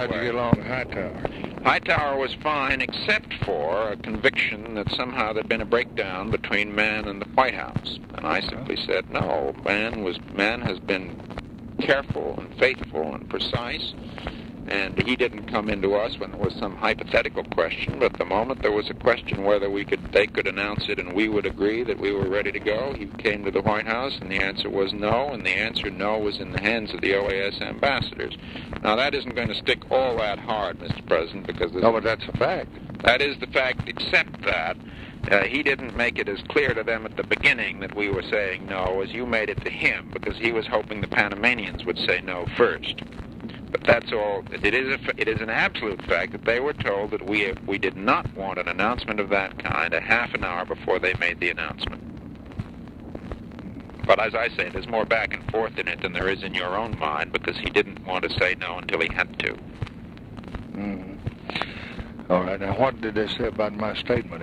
How'd you get along with Hightower? Hightower was fine, except for a conviction that somehow there'd been a breakdown between Mann and the White House. And I simply said, no, Mann has been careful and faithful and precise, and he didn't come into us when there was some hypothetical question, but the moment there was a question whether they could announce it and we would agree that we were ready to go, he came to the White House, and the answer was no, and the answer no was in the hands of the OAS ambassadors. Now, that isn't going to stick all that hard, Mr. President, because... No, but that's a fact. That is the fact, except that he didn't make it as clear to them at the beginning that we were saying no as you made it to him, because he was hoping the Panamanians would say no first. But that's all. It is an absolute fact that they were told that we did not want an announcement of that kind a half an hour before they made the announcement. But as I say, there's more back and forth in it than there is in your own mind, because he didn't want to say no until he had to. All right. Now, what did they say about my statement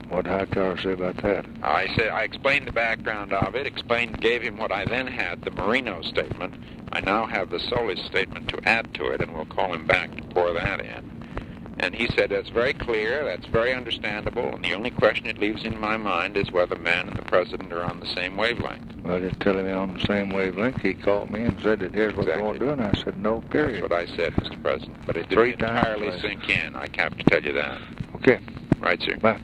what did Hightower say about that? I explained the background of it, gave him what I then had, the Marino statement. I now have the Solis statement to add to it, and we'll call him back to pour that in. And he said, that's very clear, that's very understandable, and the only question it leaves in my mind is whether Mann and the President are on the same wavelength. Well, just telling me on the same wavelength, he called me and said that here's what we're going to do, and I said, no, period. That's what I said, Mr. President, but it didn't entirely sink in. I have to tell you that. Okay. Right, sir. Bye.